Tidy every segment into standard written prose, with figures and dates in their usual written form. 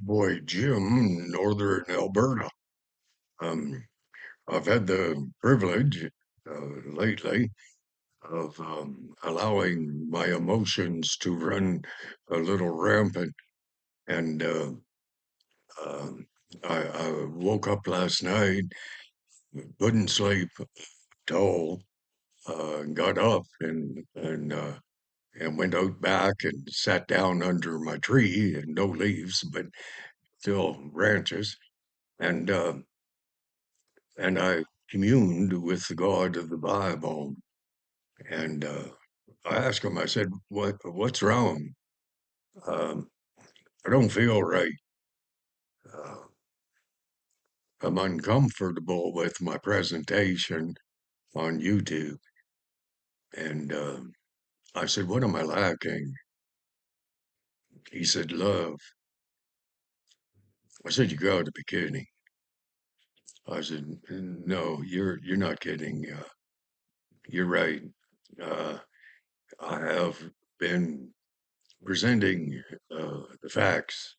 Boy, Jim, Northern Alberta. Um, I've had the privilege lately of allowing my emotions to run a little rampant. And um, I woke up last night, couldn't sleep at all, got up and went out back and sat down under my tree, and no leaves, but still branches. And and I communed with the God of the Bible. And I asked him, I said, what's wrong? Um, I don't feel right. Uh, I'm uncomfortable with my presentation on YouTube. And I said, what am I lacking? He said, love. I said, you got to be kidding. I said, no, you're not kidding. You're right. Uh, I have been presenting the facts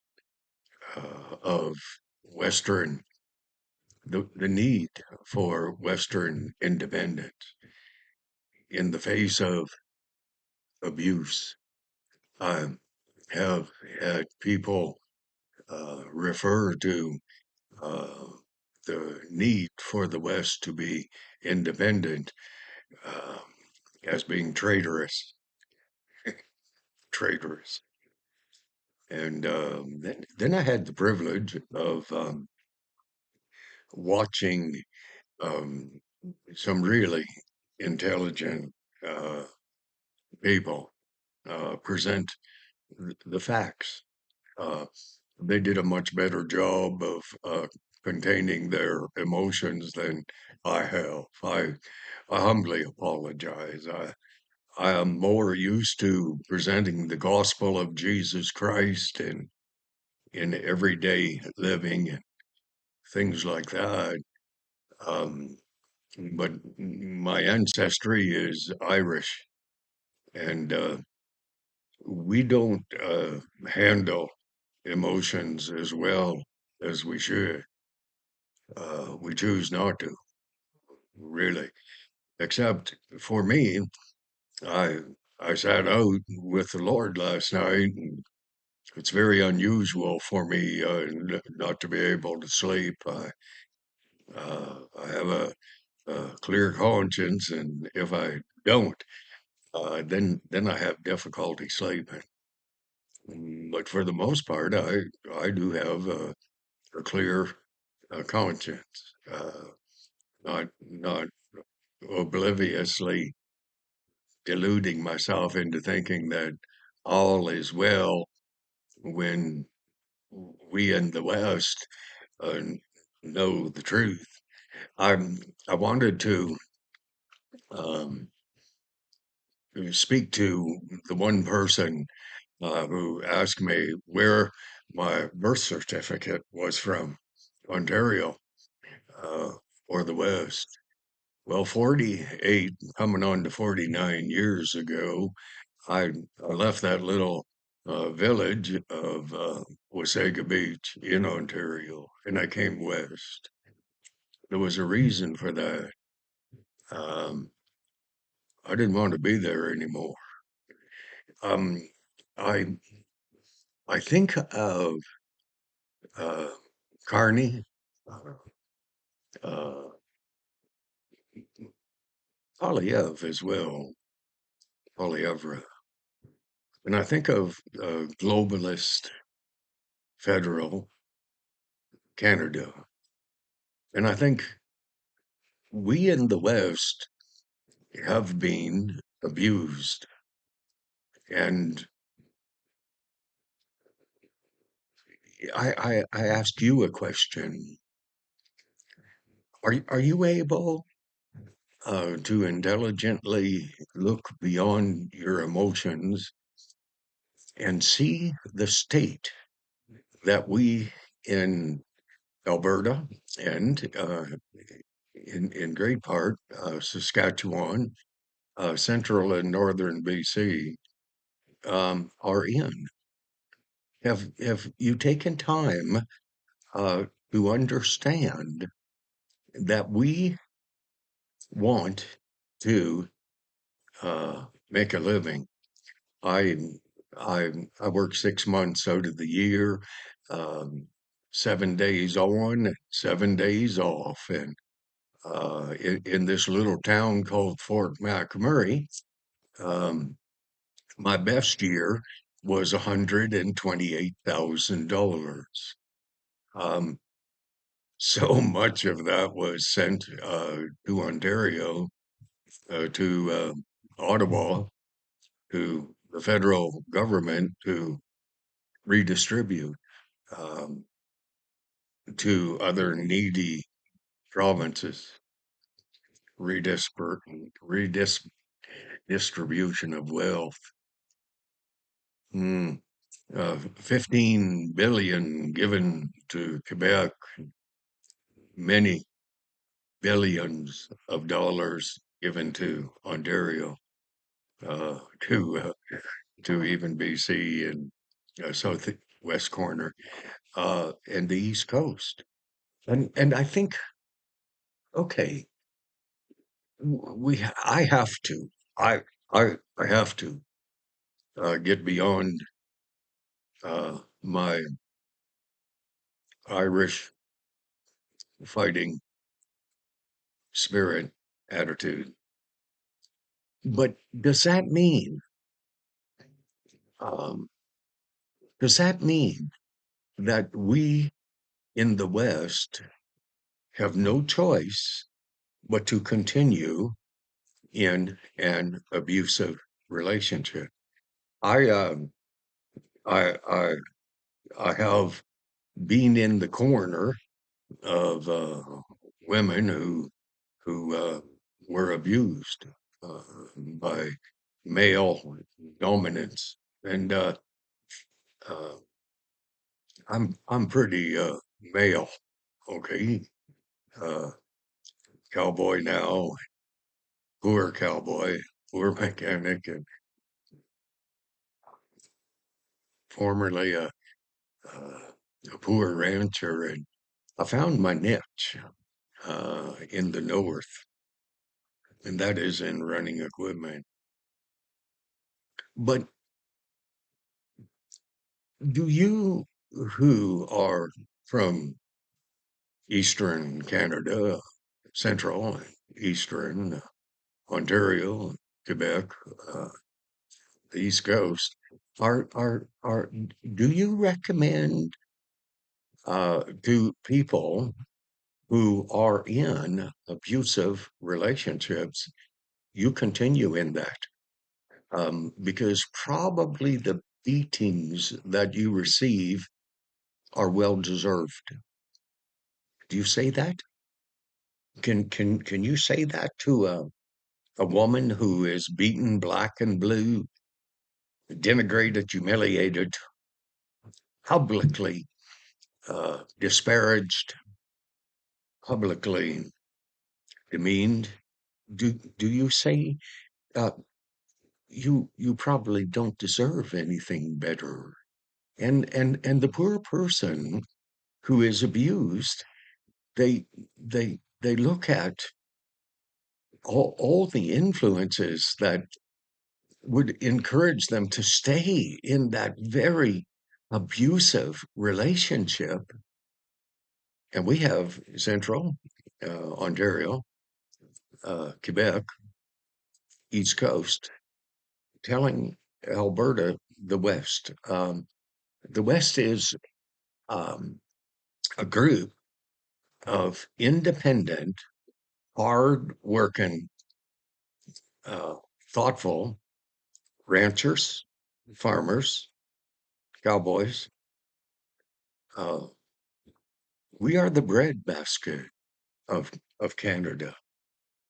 of Western, the need for Western independence in the face of abuse. I have had people refer to uh, the need for the West to be independent uh, as being traitorous. And then I had the privilege of watching um, some really intelligent uh, people present the facts. Uh, they did a much better job of containing their emotions than I have. I humbly apologize. I am more used to presenting the gospel of Jesus Christ in everyday living and things like that. Um, but my ancestry is Irish, and we don't handle emotions as well as we should. We choose not to, really. Except for me, I I sat out with the Lord last night, and it's very unusual for me not to be able to sleep. I have a clear conscience, and if I don't, then I have difficulty sleeping. But for the most part, I do have a clear conscience, not obliviously deluding myself into thinking that all is well when we in the West uh, know the truth. I'm I wanted to um, speak to the one person who asked me where my birth certificate was from, Ontario uh, or the West. Well, 48, coming on to 49 years ago, I left that little village of Wasaga Beach in Ontario, and I came west. There was a reason for that. Um, I didn't want to be there anymore. Um, I I think of uh, Carney, uh, Polyev as well, Polyevra, and I think of globalist federal Canada, and I think we in the West have been abused. And I ask you a question. Are you able to intelligently look beyond your emotions and see the state that we in Alberta and in great part Saskatchewan, central and northern BC are in? have you taken time to understand that we want to make a living? I I work 6 months out of the year, um, 7 days on, 7 days off, and in this little town called Fort McMurray, um, my best year was $128,000. Um, so much of that was sent to Ontario, to Ottawa, to the federal government to redistribute um, to other needy provinces, redistribution of wealth. 15 billion given to Quebec, many billions of dollars given to Ontario, to even BC and southwest corner, and the East Coast. And I think, okay, I have to, I I have to get beyond my Irish fighting spirit attitude. But um, does that mean that we in the West have no choice but to continue in an abusive relationship? I um I I I have been in the corner of women who were abused uh, by male dominance, and uh, I'm pretty male, okay, uh, cowboy now, poor cowboy, poor mechanic, and formerly a poor rancher, and I found my niche in the north, and that is in running equipment. But do you, who are from Eastern Canada, Central, Eastern Ontario, Quebec, uh, the East Coast, are do you recommend to people who are in abusive relationships, you continue in that? Because probably the beatings that you receive are well deserved. Do you say that? Can you say that to a woman who is beaten black and blue, denigrated, humiliated, publicly disparaged, publicly demeaned? Do you say uh, you probably don't deserve anything better? And the poor person who is abused, they they look at all the influences that would encourage them to stay in that very abusive relationship. And we have Central, Ontario, Quebec, East Coast, telling Alberta the West. The West is um, a group of independent, hard-working, uh, thoughtful ranchers, farmers, cowboys. Uh, we are the breadbasket of Canada,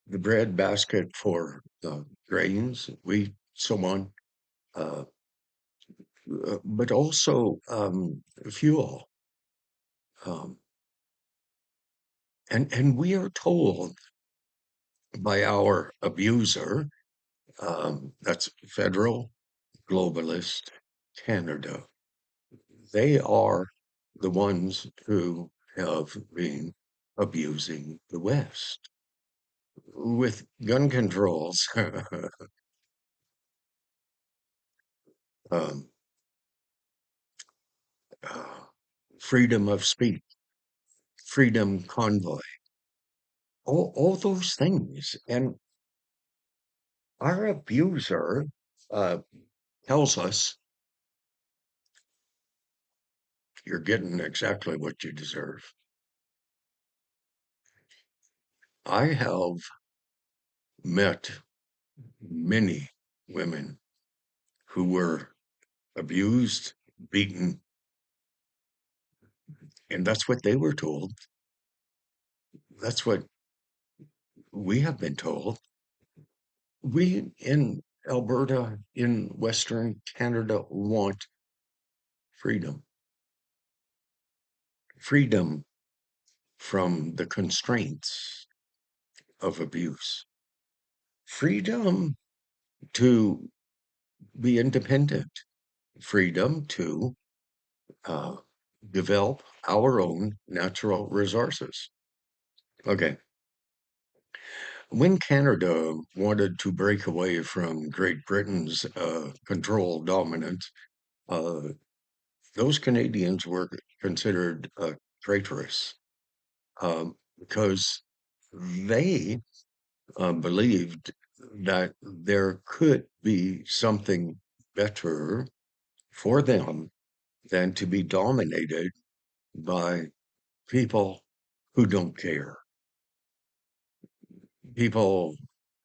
the breadbasket for grains, wheat, so on, uh, but also fuel. Um, and we are told by our abuser, that's federal globalist Canada, they are the ones who have been abusing the West with gun controls, um, uh, freedom of speech, freedom convoy, all those things. And our abuser uh, tells us you're getting exactly what you deserve. I have met many women who were abused, beaten, and that's what they were told. That's what we have been told. We in Alberta, in Western Canada, want freedom. Freedom from the constraints of abuse. Freedom to be independent. Freedom to uh, develop our own natural resources. Okay. When Canada wanted to break away from Great Britain's control dominance, uh, those Canadians were considered traitorous because they believed that there could be something better for them than to be dominated by people who don't care. People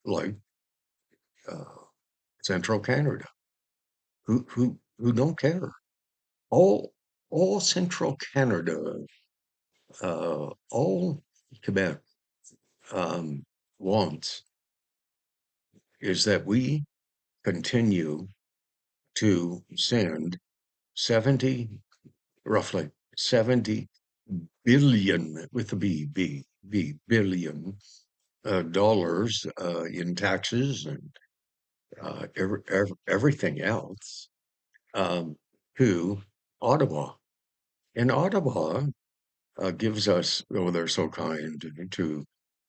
like uh, Central Canada who don't care. All all Central Canada, all Quebec um, wants is that we continue to send 70, roughly 70 billion with the billion dollars in taxes and everything else um, to Ottawa. And Ottawa gives us, oh, they're so kind to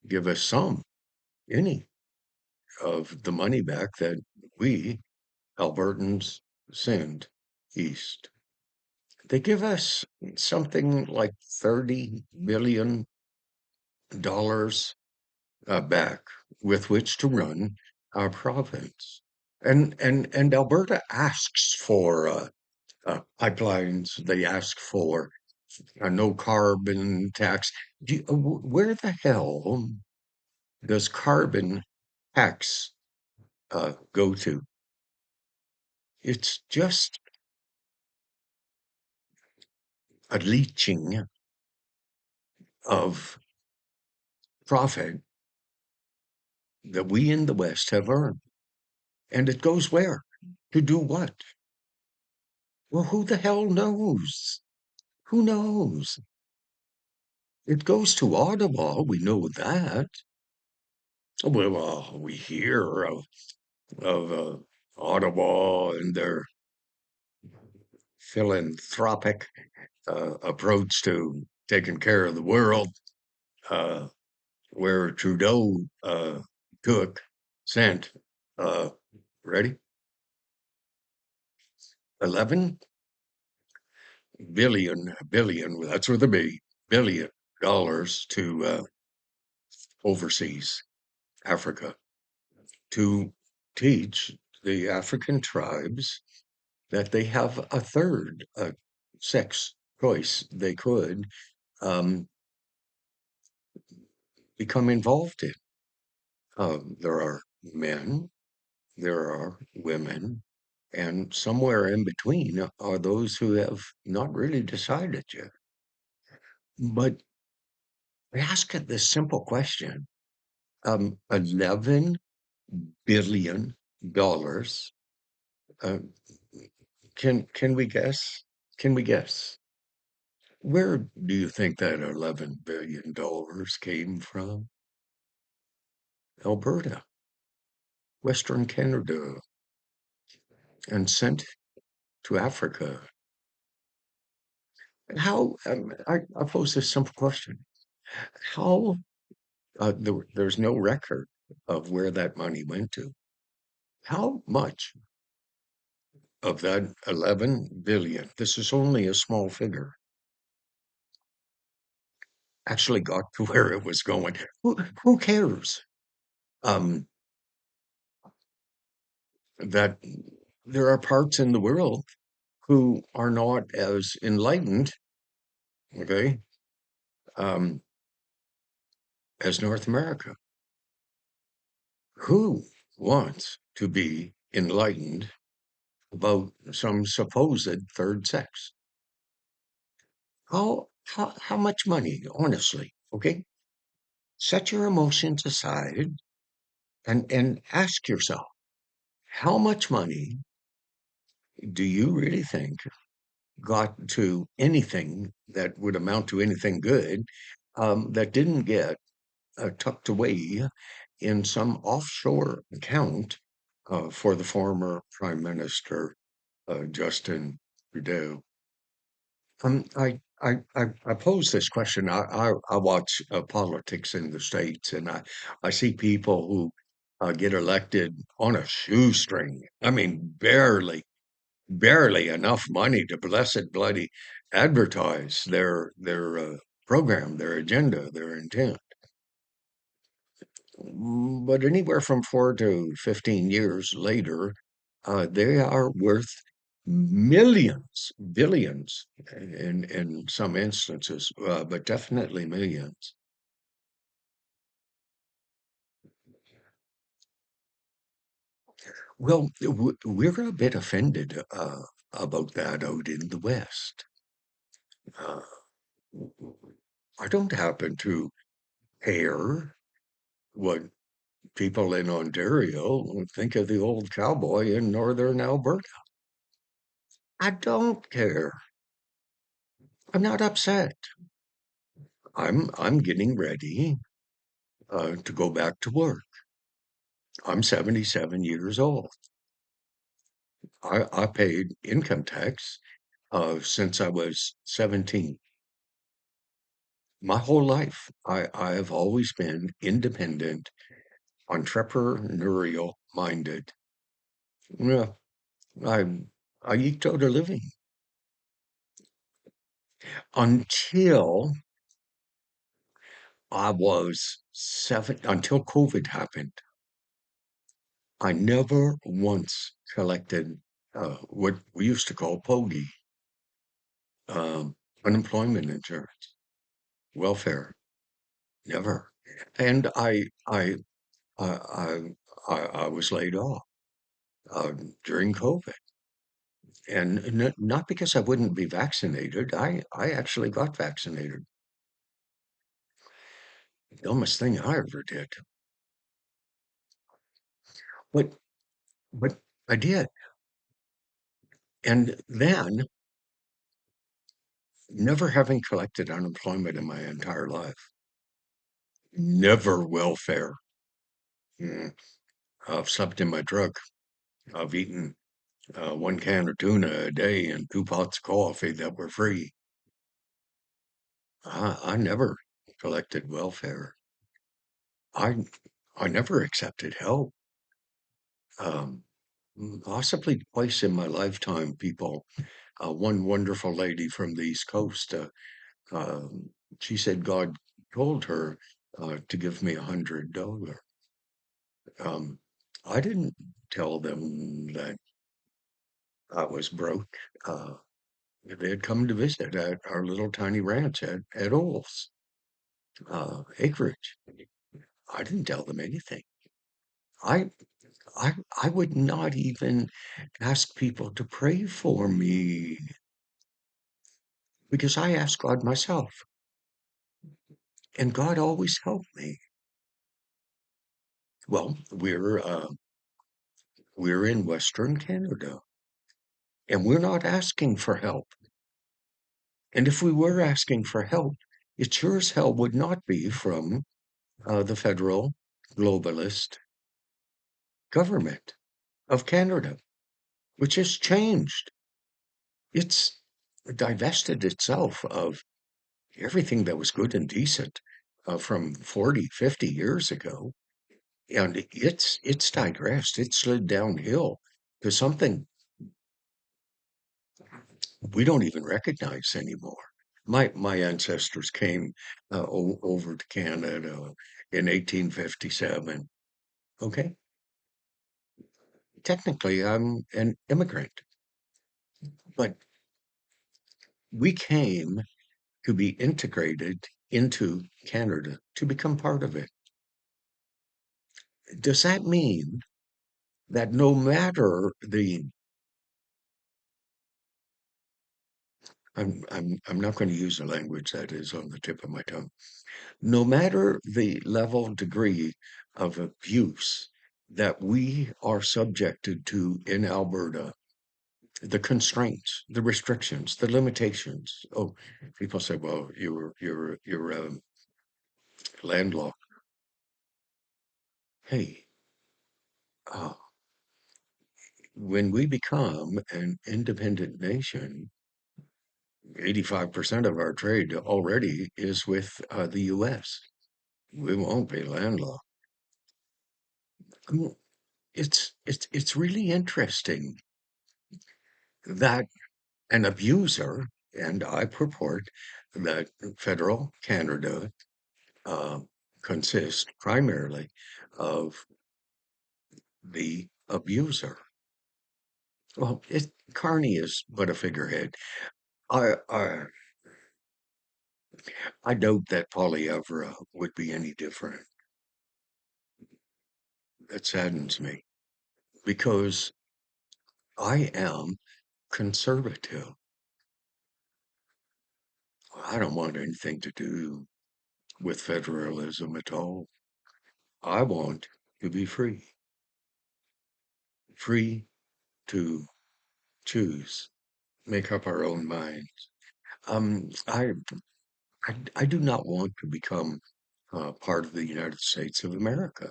give us some, any of the money back that we Albertans send east. They give us something like $30 billion back with which to run our province. And Alberta asks for pipelines. They ask for a no carbon tax. Where the hell does carbon tax go to? It's just a leeching of profit that we in the West have earned. And it goes where? To do what? Well, who the hell knows? Who knows? It goes to Ottawa, we know that. Well, we hear of Ottawa and their philanthropic approach to taking care of the world, uh, where Trudeau sent, uh, ready? 11 billion, that's with a B, $1 billion to overseas Africa to teach the African tribes that they have a third sex choice they could um, become involved in. There are men, there are women, and somewhere in between are those who have not really decided yet. But ask it this simple question: $11 billion. Uh, can we guess? Can we guess? Where do you think that $11 billion came from? Alberta, Western Canada, and sent to Africa I pose this simple question. How, there's no record of where that money went to. How much of that 11 billion, this is only a small figure, actually got to where it was going? Who cares? Um, that there are parts in the world who are not as enlightened, okay, um, as North America. Who wants to be enlightened about some supposed third sex? How much money, honestly, okay? Set your emotions aside and ask yourself, how much money do you really think got to anything that would amount to anything good, that didn't get tucked away in some offshore account for the former Prime Minister Justin Trudeau? I pose this question. I watch politics in the States, and I see people who get elected on a shoestring. I mean, barely enough money to blessed bloody advertise their program, their agenda, their intent. But anywhere from 4 to 15 years later, they are worth millions, billions in some instances, but definitely millions. Well, we're a bit offended about that out in the West. Uh, I don't happen to care what people in Ontario think of the old cowboy in northern Alberta. I don't care. I'm not upset. I'm getting ready to go back to work. I'm 77 years old. I paid income tax since I was 17. My whole life, I have always been independent, entrepreneurial minded. Yeah, I I eked out a living until I was until COVID happened. I never once collected what we used to call POGI, um, unemployment insurance, welfare, never. And I, I was laid off during COVID, and not because I wouldn't be vaccinated. I actually got vaccinated. Dumbest thing I ever did, but but I did. And then, never having collected unemployment in my entire life, never welfare. Mm, I've slept in my truck. I've eaten 1 can of tuna a day and 2 pots of coffee that were free. I never collected welfare. I I never accepted help. Um, Possibly twice in my lifetime, people. One wonderful lady from the East Coast, um, she said God told her to give me $100. Um, I didn't tell them that I was broke. They had come to visit at our little tiny ranch at Olds acreage. I didn't tell them anything. I, I would not even ask people to pray for me because I asked God myself, and God always helped me. Well, we're in Western Canada, and we're not asking for help. And if we were asking for help, it sure as hell would not be from the federal globalist government of Canada, which has changed. It's divested itself of everything that was good and decent from 40, 50 years ago. And it's digressed. It slid downhill to something we don't even recognize anymore. My ancestors came over to Canada in 1857. Okay, technically I'm an immigrant, but we came to be integrated into Canada to become part of it. Does that mean that no matter the I'm not going to use the language that is on the tip of my tongue. No matter the level degree of abuse that we are subjected to in Alberta, the constraints, the restrictions, the limitations. Oh, people say, well, you're landlocked. Hey, uh, when we become an independent nation, 85% of our trade already is with the US. We won't be landlocked. Mm, it's really interesting that an abuser, and I purport that federal Canada uh, consists primarily of the abuser. Well, Carney is but a figurehead. I, I I doubt that Poilievre would be any different. That saddens me because I am conservative. I don't want anything to do with federalism at all. I want to be free to choose, make up our own minds. Um, I, I do not want to become part of the United States of America.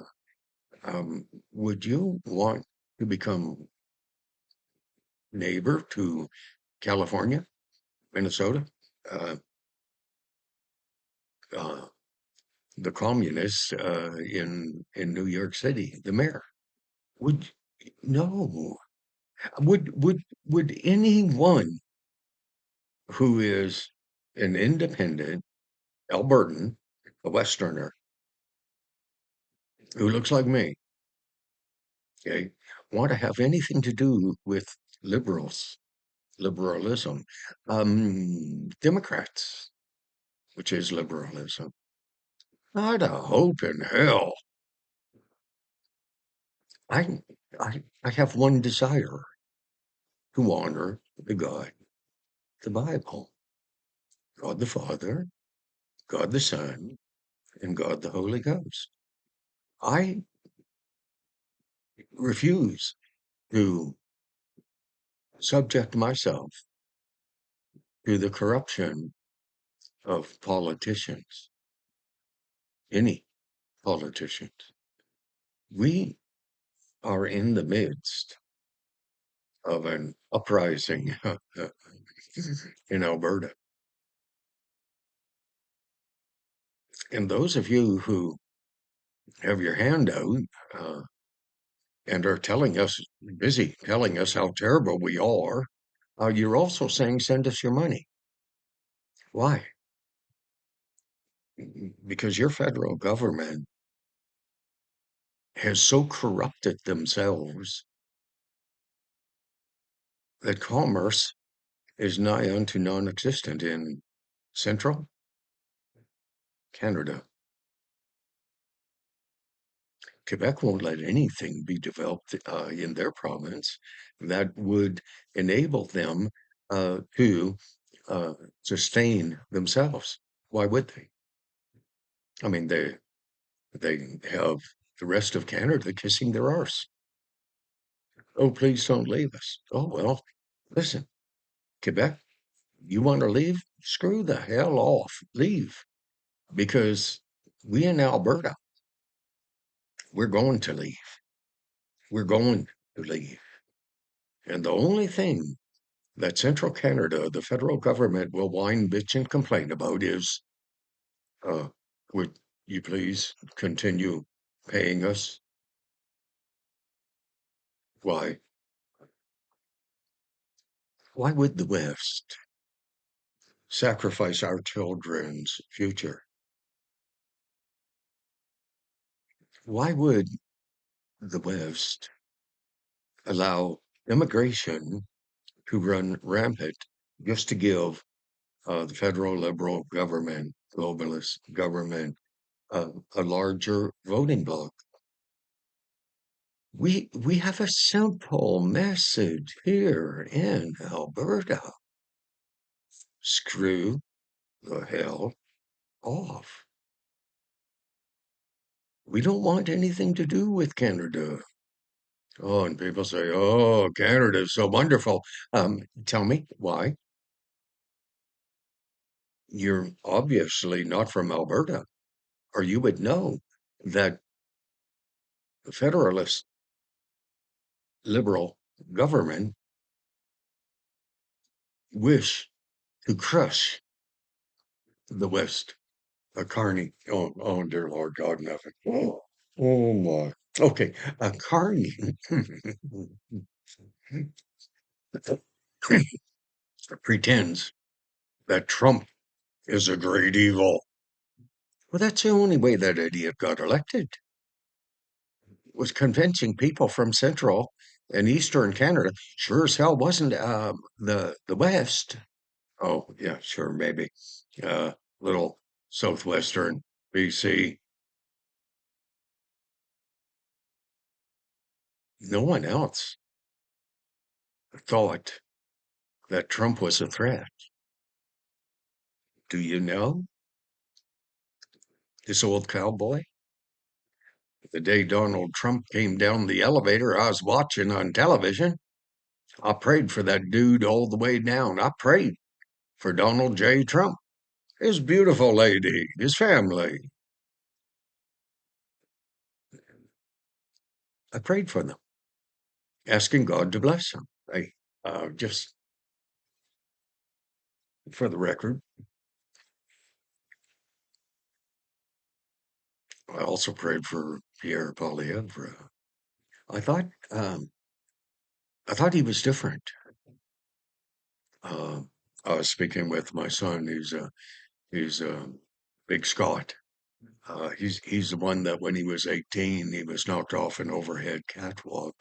Would you want to become neighbor to California, Minnesota, uh, uh, the communists in New York City, the mayor? Would no? Would anyone who is an independent Albertan, a Westerner, who looks like me, okay, want to have anything to do with liberals, liberalism, Democrats, which is liberalism? I'd a hope in hell. I, I have one desire to honor the God, the Bible, God the Father, God the Son, and God the Holy Ghost. I refuse to subject myself to the corruption of politicians, any politicians. We are in the midst of an uprising in Alberta. And those of you who have your hand out uh, and are telling us, busy telling us how terrible we are, you're also saying, send us your money. Why? Because your federal government has so corrupted themselves that commerce is nigh unto non-existent in central Canada. Quebec won't let anything be developed in their province that would enable them to uh, sustain themselves. Why would they? I mean, they have the rest of Canada kissing their arse. Oh, please don't leave us. Oh well, listen, Quebec, you want to leave? Screw the hell off, leave, because we in Alberta, we're going to leave. We're going to leave. And the only thing that central Canada, the federal government will whine, bitch, and complain about is, uh, would you please continue paying us? Why? Why would the West sacrifice our children's future? Why would the West allow immigration to run rampant just to give the federal liberal government, globalist government, a larger voting bloc? We have a simple message here in Alberta. Screw the hell off. We don't want anything to do with Canada. Oh, and people say, "Oh, Canada is so wonderful." Tell me why. You're obviously not from Alberta, or you would know that the federalist liberal government wish to crush the West. A Carney. Oh, dear Lord God, nothing. Oh my. Okay, a Carney pretends that Trump is a great evil. Well, that's the only way that idiot got elected, was convincing people from Central and Eastern Canada. Sure as hell wasn't the West. Oh, yeah, sure, maybe. Little southwestern BC. No one else thought that Trump was a threat. Do you know this old cowboy? The day Donald Trump came down the elevator, I was watching on television. I prayed for that dude all the way down. I prayed for Donald J. Trump, his beautiful lady, his family. I prayed for them, asking God to bless them. Hey, just for the record, I also prayed for Pierre Poilievre. I thought, I thought he was different. Uh, I was speaking with my son. He's a big Scot. He's the one that when he was 18, he was knocked off an overhead catwalk,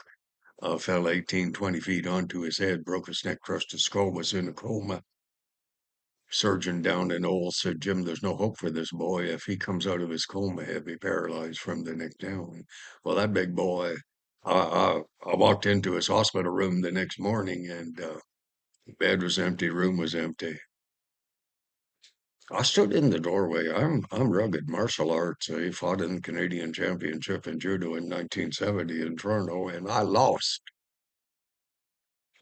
fell 18, 20 feet onto his head, broke his neck, crushed his skull, was in a coma. Surgeon down in Ole said, Jim, there's no hope for this boy. If he comes out of his coma, he'll be paralyzed from the neck down. Well, that big boy, I walked into his hospital room the next morning and bed was empty, room was empty. I stood in the doorway. I'm rugged martial arts. I fought in the Canadian Championship in judo in 1970 in Toronto, and I lost.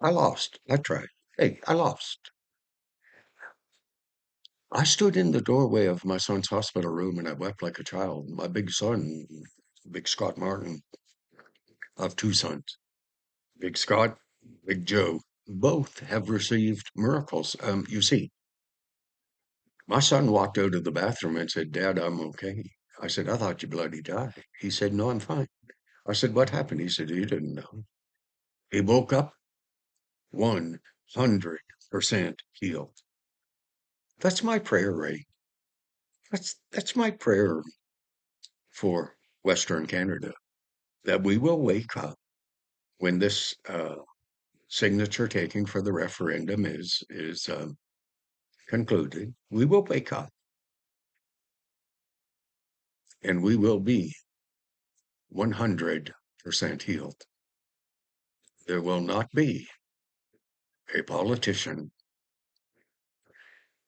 I lost. I tried. Hey, I lost. I stood in the doorway of my son's hospital room and I wept like a child. My big son, Big Scott Martin, I have two sons, Big Scott, Big Joe. Both have received miracles. You see, my son walked out of the bathroom and said, Dad, I'm okay. I said, I thought you bloody died. He said, No, I'm fine. I said, What happened? He said, He didn't know. He woke up 100% healed. That's my prayer rate. That's my prayer for Western Canada, that we will wake up when this signature taking for the referendum is concluded. We will wake up and we will be 100% healed. There will not be a politician,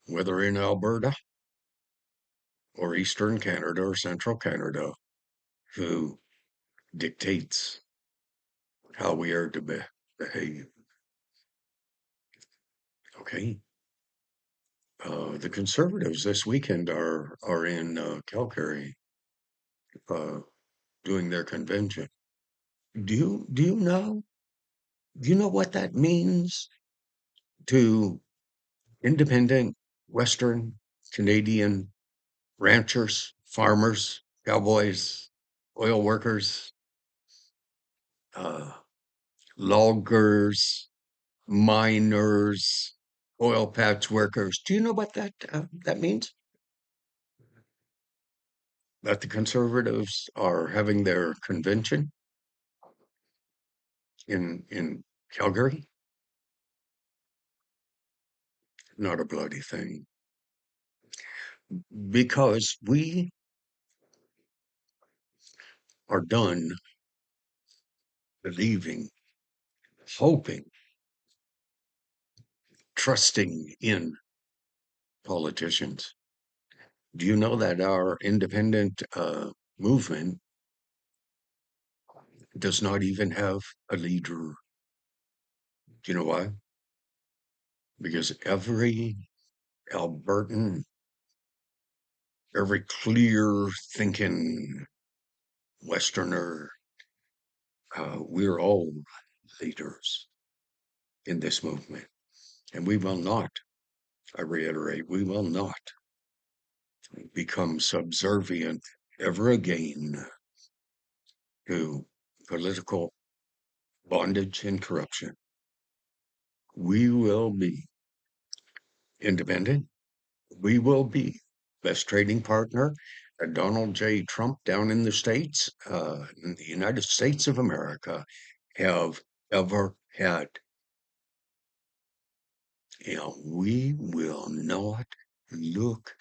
whether in Alberta or Eastern Canada or Central Canada, who dictates how we are to behave. Okay. The Conservatives this weekend are in Calgary uh, doing their convention. Do you know? Do you know what that means? to independent Western Canadian ranchers, farmers, cowboys, oil workers, uh, loggers, miners, oil patch workers. Do you know what that means? That the conservatives are having their convention in Calgary? Not a bloody thing. Because we are done believing, hoping, trusting in politicians. Do you know that our independent movement does not even have a leader? Do you know why? Because every Albertan, every clear thinking Westerner, we're all leaders in this movement. And we will not, I reiterate, we will not become subservient ever again to political bondage and corruption. We will be independent. We will be best trading partner that Donald J. Trump down in the States, in the United States of America, have ever had. We will not look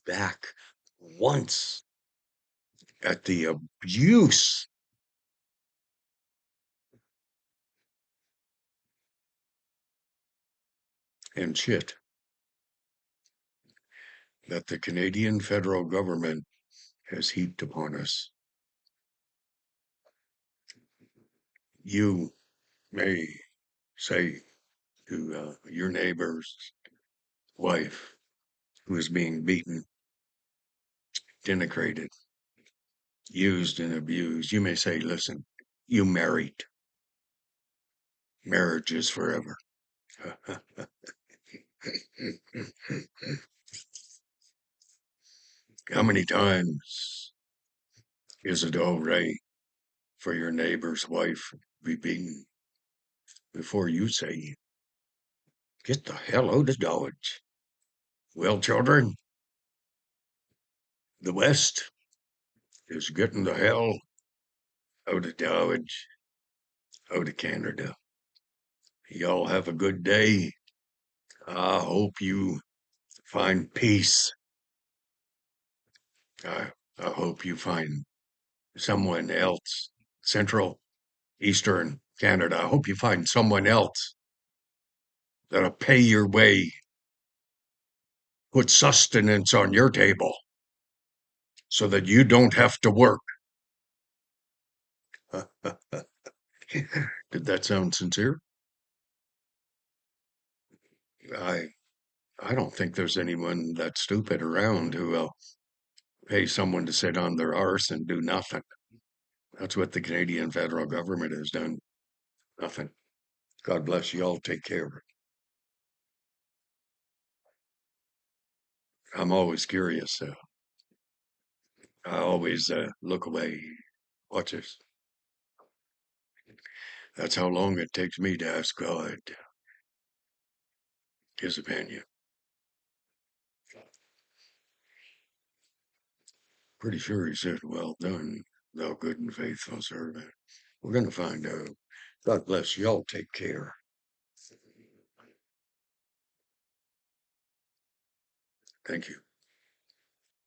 back once at the abuse and shit that the Canadian federal government has heaped upon us. You may say to your neighbor's wife who is being beaten, denigrated, used, and abused, you may say, listen, you married. Marriage is forever. How many times is it all right for your neighbor's wife to be beaten before you say, get the hell out of Dodge? Well, children, the West is getting the hell out of Dodge, out of Canada. Y'all have a good day. I hope you find peace. I, I hope you find someone else, Central, Eastern Canada. I hope you find someone else that'll pay your way, put sustenance on your table so that you don't have to work. Did that sound sincere? I I don't think there's anyone that stupid around who will pay someone to sit on their arse and do nothing. That's what the Canadian federal government has done. Nothing. God bless you all. Take care. I'm always curious. I always look away. Watch this. That's how long it takes me to ask God his opinion. Pretty sure he said, well done, thou good and faithful servant. We're going to find out. God bless you all. Take care. Thank you.